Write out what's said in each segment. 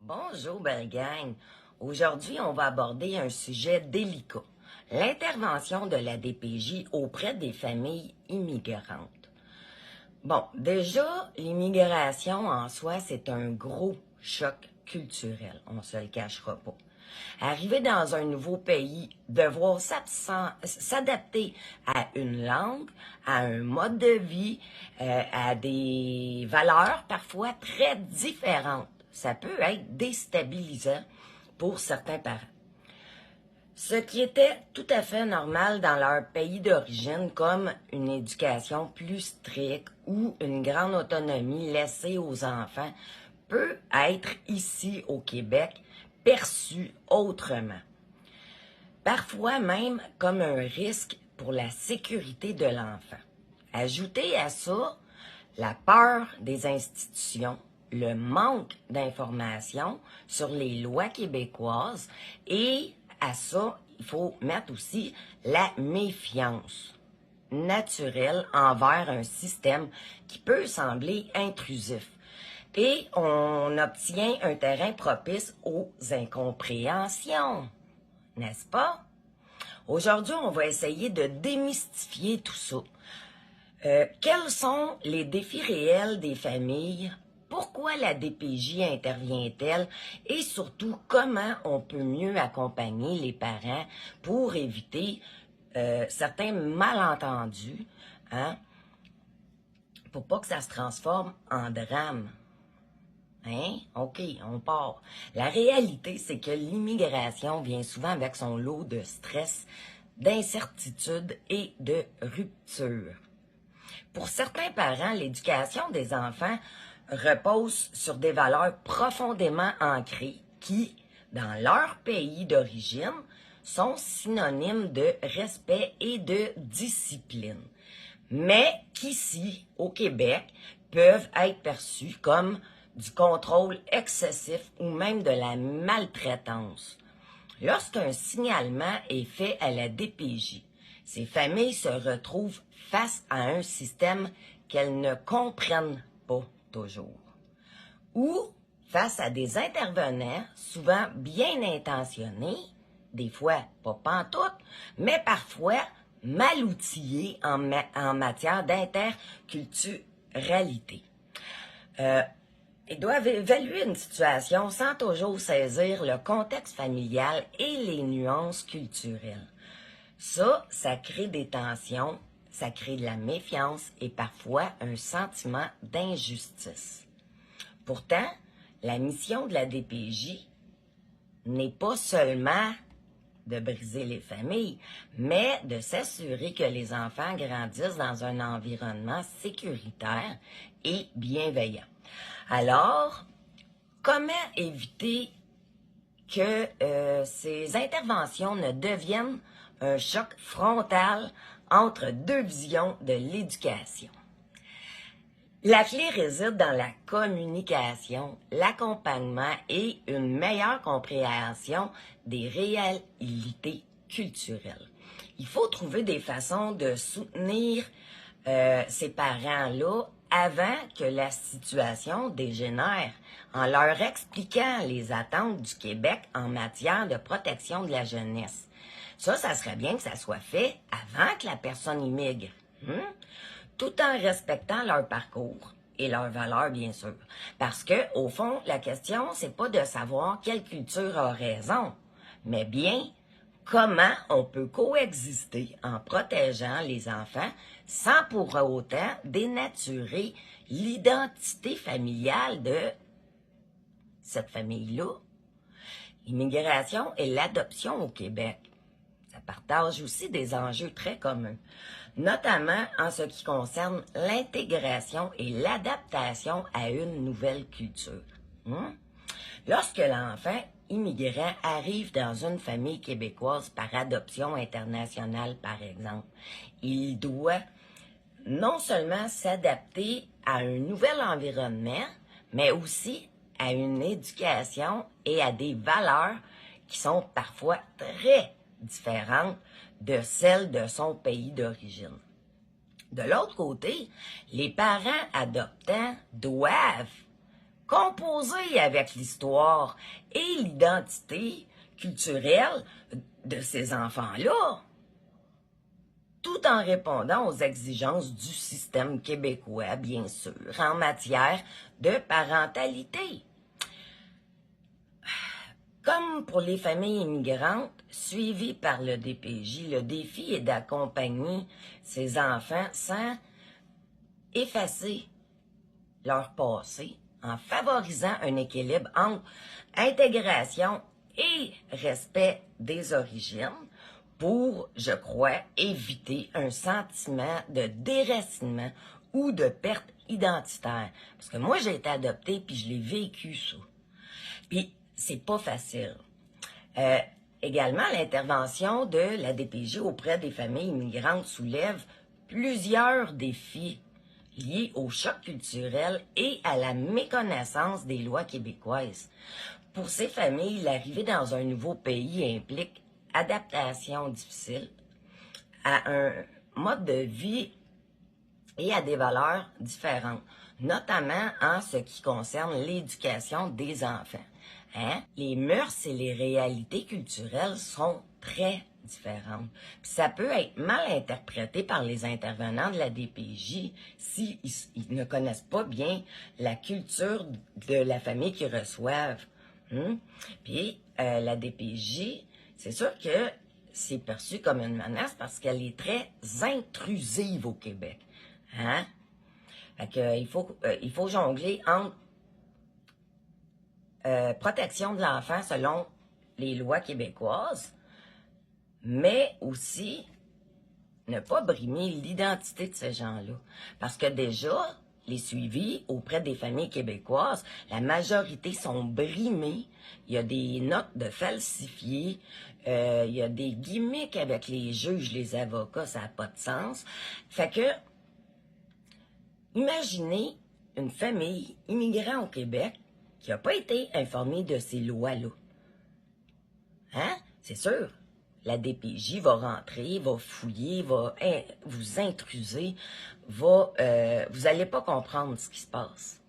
Bonjour, belle gang. Aujourd'hui, on va aborder un sujet délicat. L'intervention de la DPJ auprès des familles immigrantes. Bon, déjà, l'immigration en soi, c'est un gros choc culturel. On se le cachera pas. Arriver dans un nouveau pays, devoir s'adapter à une langue, à un mode de vie, à des valeurs parfois très différentes. Ça peut être déstabilisant pour certains parents. Ce qui était tout à fait normal dans leur pays d'origine, comme une éducation plus stricte ou une grande autonomie laissée aux enfants, peut être ici au Québec perçu autrement. Parfois même comme un risque pour la sécurité de l'enfant. Ajoutez à ça la peur des institutions, le manque d'informations sur les lois québécoises et à ça, il faut mettre aussi la méfiance naturelle envers un système qui peut sembler intrusif. Et on obtient un terrain propice aux incompréhensions, n'est-ce pas? Aujourd'hui, on va essayer de démystifier tout ça. Quels sont les défis réels des familles? Pourquoi la DPJ intervient-elle? Et surtout, comment on peut mieux accompagner les parents pour éviter certains malentendus, hein? Pour pas que ça se transforme en drame. Hein? OK, on part. La réalité, c'est que l'immigration vient souvent avec son lot de stress, d'incertitude et de rupture. Pour certains parents, l'éducation des enfants repose sur des valeurs profondément ancrées qui, dans leur pays d'origine, sont synonymes de respect et de discipline, mais qu'ici, au Québec, peuvent être perçus comme du contrôle excessif ou même de la maltraitance. Lorsqu'un signalement est fait à la DPJ, ces familles se retrouvent face à un système qu'elles ne comprennent pas toujours. Ou face à des intervenants souvent bien intentionnés, des fois pas pantoute, mais parfois mal outillés en matière d'interculturalité. Ils doivent évaluer une situation sans toujours saisir le contexte familial et les nuances culturelles. Ça crée des tensions, ça crée de la méfiance et parfois un sentiment d'injustice. Pourtant, la mission de la DPJ n'est pas seulement de briser les familles, mais de s'assurer que les enfants grandissent dans un environnement sécuritaire et bienveillant. Alors, comment éviter que ces interventions ne deviennent un choc frontal entre deux visions de l'éducation? La clé réside dans la communication, l'accompagnement et une meilleure compréhension des réalités culturelles. Il faut trouver des façons de soutenir ces parents-là avant que la situation dégénère, en leur expliquant les attentes du Québec en matière de protection de la jeunesse. Ça serait bien que ça soit fait avant que la personne immigre, tout en respectant leur parcours et leurs valeurs, bien sûr. Parce que, au fond, la question, c'est pas de savoir quelle culture a raison, mais bien comment on peut coexister en protégeant les enfants sans pour autant dénaturer l'identité familiale de cette famille-là. L'immigration et l'adoption au Québec, ça partage aussi des enjeux très communs, notamment en ce qui concerne l'intégration et l'adaptation à une nouvelle culture. Lorsque l'enfant immigrant arrive dans une famille québécoise par adoption internationale, par exemple, il doit non seulement s'adapter à un nouvel environnement, mais aussi à une éducation et à des valeurs qui sont parfois très différentes de celles de son pays d'origine. De l'autre côté, les parents adoptants doivent composer avec l'histoire et l'identité culturelle de ces enfants-là, tout en répondant aux exigences du système québécois, bien sûr, en matière de parentalité. Comme pour les familles immigrantes suivies par le DPJ, le défi est d'accompagner ces enfants sans effacer leur passé, en favorisant un équilibre entre intégration et respect des origines pour, je crois, éviter un sentiment de déracinement ou de perte identitaire. Parce que moi, j'ai été adoptée puis je l'ai vécu, ça. Puis, c'est pas facile. Également, l'intervention de la DPJ auprès des familles immigrantes soulève plusieurs défis liés au choc culturel et à la méconnaissance des lois québécoises. Pour ces familles, l'arrivée dans un nouveau pays implique adaptation difficile à un mode de vie et à des valeurs différentes, notamment en ce qui concerne l'éducation des enfants. Les mœurs et les réalités culturelles sont très différentes. Puis ça peut être mal interprété par les intervenants de la DPJ s'ils ne connaissent pas bien la culture de la famille qu'ils reçoivent. Puis la DPJ, c'est sûr que c'est perçu comme une menace parce qu'elle est très intrusive au Québec. Fait que, il faut jongler entre protection de l'enfant selon les lois québécoises, mais aussi ne pas brimer l'identité de ces gens-là. Parce que déjà, les suivis auprès des familles québécoises, la majorité sont brimés. Il y a des notes de falsifiées. Il y a des gimmicks avec les juges, les avocats, ça n'a pas de sens. Fait que, imaginez une famille immigrant au Québec qui n'a pas été informée de ces lois-là. C'est sûr, la DPJ va rentrer, va fouiller, va vous intruser, vous n'allez pas comprendre ce qui se passe.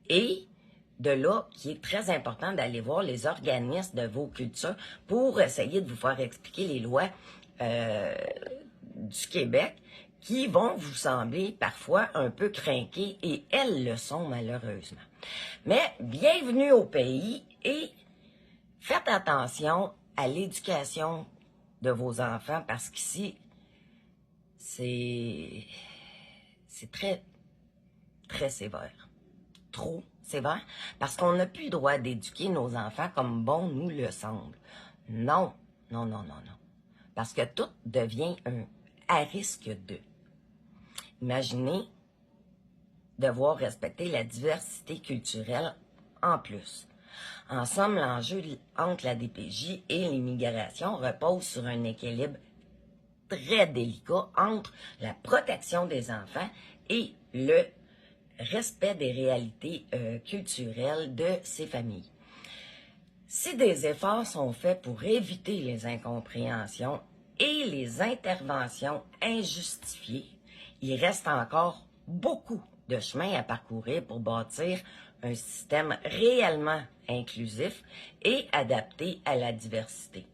Et de là, qui est très important d'aller voir les organismes de vos cultures pour essayer de vous faire expliquer les lois du Québec qui vont vous sembler parfois un peu crinquées, et elles le sont malheureusement. Mais bienvenue au pays et faites attention à l'éducation de vos enfants parce qu'ici, c'est très, très sévère. Trop sévère, parce qu'on n'a plus le droit d'éduquer nos enfants comme bon nous le semble. Non, non, non, non, non. Parce que tout devient à risque de. Imaginez devoir respecter la diversité culturelle en plus. En somme, l'enjeu entre la DPJ et l'immigration repose sur un équilibre très délicat entre la protection des enfants et le respect des réalités culturelles de ces familles. Si des efforts sont faits pour éviter les incompréhensions et les interventions injustifiées, il reste encore beaucoup de chemin à parcourir pour bâtir un système réellement inclusif et adapté à la diversité.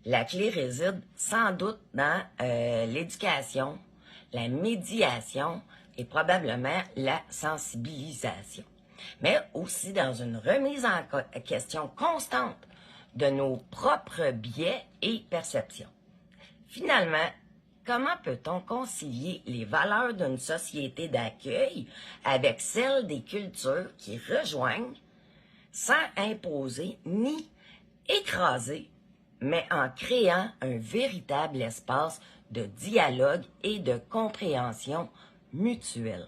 La clé réside sans doute dans l'éducation, la médiation et probablement la sensibilisation, mais aussi dans une remise en question constante de nos propres biais et perceptions. Finalement, comment peut-on concilier les valeurs d'une société d'accueil avec celles des cultures qui rejoignent sans imposer ni écraser, mais en créant un véritable espace de dialogue et de compréhension mutuelle?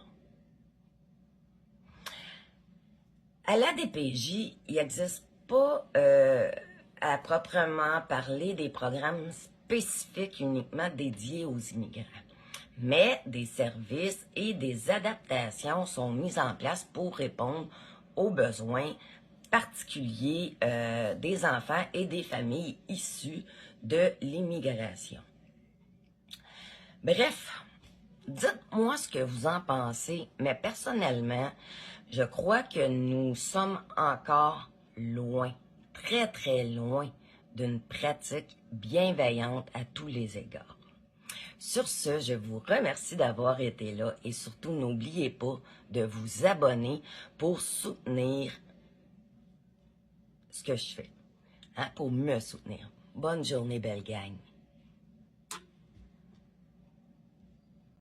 À la DPJ, il n'existe pas à proprement parler des programmes spécifiques uniquement dédiés aux immigrants. Mais des services et des adaptations sont mis en place pour répondre aux besoins particuliers des enfants et des familles issues de l'immigration. Bref, dites-moi ce que vous en pensez, mais personnellement, Je crois que nous sommes encore loin, très très loin d'une pratique bienveillante à tous les égards. Sur ce, je vous remercie d'avoir été là et surtout n'oubliez pas de vous abonner pour soutenir ce que je fais, hein, pour me soutenir. Bonne journée, belle gang.